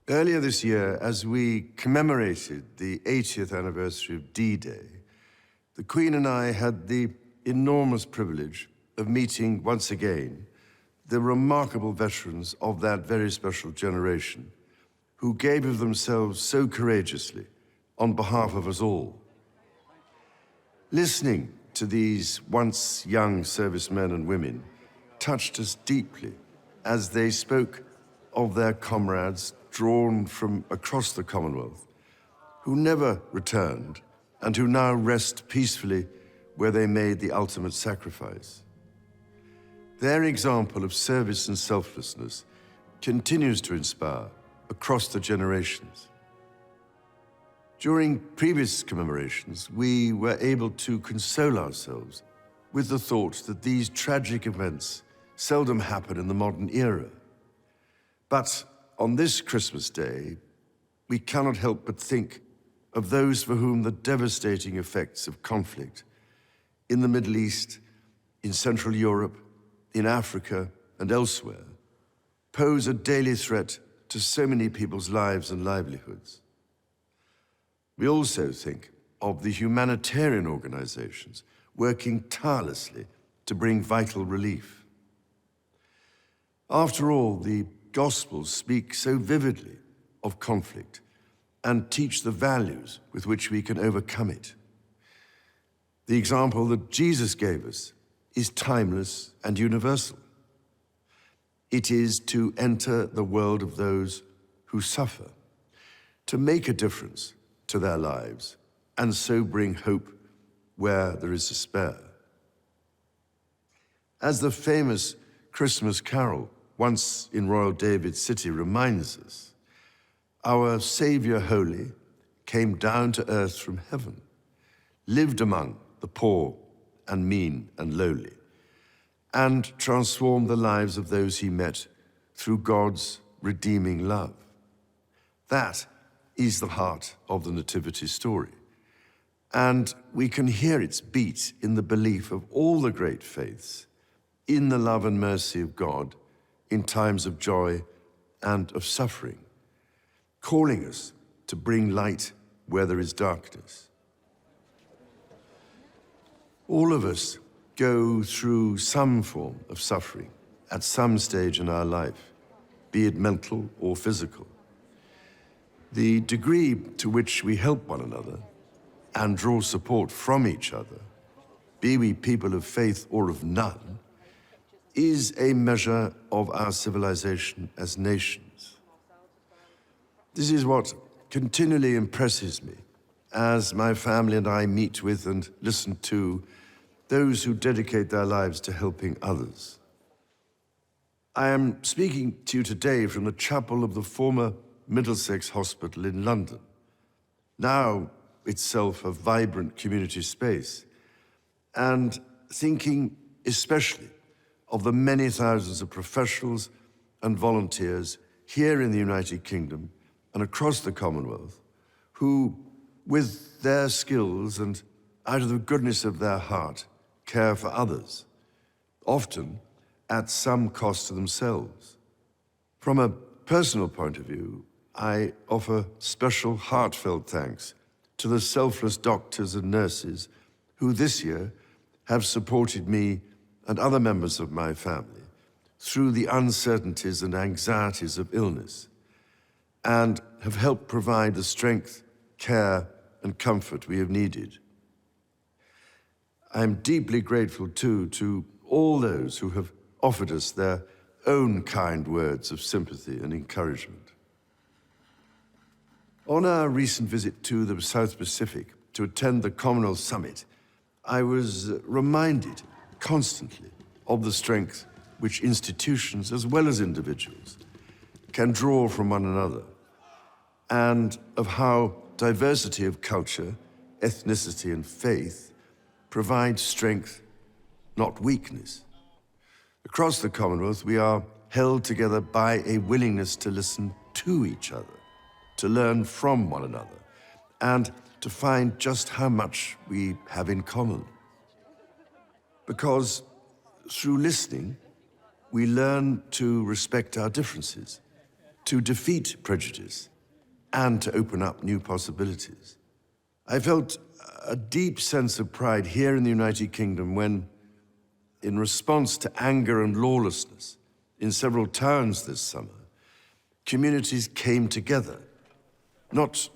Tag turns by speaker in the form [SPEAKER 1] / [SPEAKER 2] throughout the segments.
[SPEAKER 1] Earlier this year, as we commemorated the 80th anniversary of D-Day, the Queen and I had the enormous privilege of meeting once again the remarkable veterans of that very special generation who gave of themselves so courageously on behalf of us all. Listening to these once young servicemen and women touched us deeply as they spoke of their comrades drawn from across the Commonwealth, who never returned and who now rest peacefully where they made the ultimate sacrifice. Their example of service and selflessness continues to inspire across the generations. During previous commemorations, we were able to console ourselves with the thought that these tragic events seldom happen in the modern era. But on this Christmas Day, we cannot help but think of those for whom the devastating effects of conflict in the Middle East, in Central Europe, in Africa, and elsewhere pose a daily threat to so many people's lives and livelihoods. We also think of the humanitarian organizations working tirelessly to bring vital relief. After all, the Gospels speak so vividly of conflict and teach the values with which we can overcome it. The example that Jesus gave us is timeless and universal. It is to enter the world of those who suffer, to make a difference to their lives, and so bring hope where there is despair. As the famous Christmas carol, once in Royal David's City, reminds us, our Savior Holy came down to earth from heaven, lived among the poor and mean and lowly, and transformed the lives of those he met through God's redeeming love. That is the heart of the Nativity story, and we can hear its beat in the belief of all the great faiths in the love and mercy of God in times of joy and of suffering, calling us to bring light where there is darkness. All of us go through some form of suffering at some stage in our life, be it mental or physical. The degree to which we help one another and draw support from each other, be we people of faith or of none, is a measure of our civilization as nations. This is what continually impresses me as my family and I meet with and listen to those who dedicate their lives to helping others. I am speaking to you today from the chapel of the former Middlesex Hospital in London, now itself a vibrant community space, and thinking especially of the many thousands of professionals and volunteers here in the United Kingdom and across the Commonwealth who, with their skills and out of the goodness of their heart, care for others, often at some cost to themselves. From a personal point of view, I offer special heartfelt thanks to the selfless doctors and nurses who this year have supported me and other members of my family through the uncertainties and anxieties of illness, and have helped provide the strength, care, and comfort we have needed. I'm deeply grateful, too, to all those who have offered us their own kind words of sympathy and encouragement. On our recent visit to the South Pacific to attend the Commonwealth Summit, I was reminded constantly of the strength which institutions, as well as individuals, can draw from one another, and of how diversity of culture, ethnicity, and faith provides strength, not weakness. Across the Commonwealth, we are held together by a willingness to listen to each other, to learn from one another, and to find just how much we have in common. Because through listening, we learn to respect our differences, to defeat prejudice and to open up new possibilities. I felt a deep sense of pride here in the United Kingdom when, in response to anger and lawlessness in several towns this summer, communities came together, not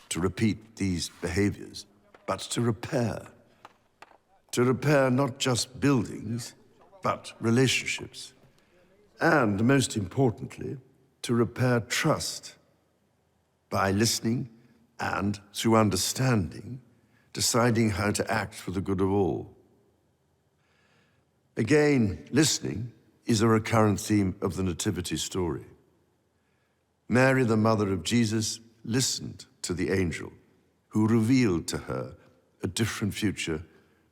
[SPEAKER 1] to repeat these behaviors, but to repair. To repair not just buildings, but relationships. And, most importantly, to repair trust by listening and, through understanding, deciding how to act for the good of all. Again, listening is a recurrent theme of the Nativity story. Mary, the mother of Jesus, listened to the angel who revealed to her a different future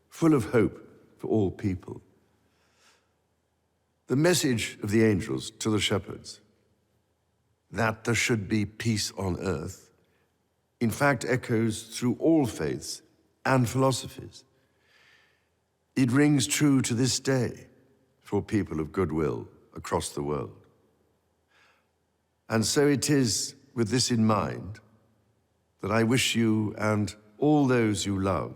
[SPEAKER 1] full of hope for all people. The message of the angels to the shepherds, that there should be peace on earth, in fact echoes through all faiths and philosophies. It rings true to this day for people of goodwill across the world. And so it is with this in mind that I wish you and all those you love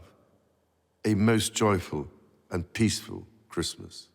[SPEAKER 1] a most joyful and peaceful Christmas.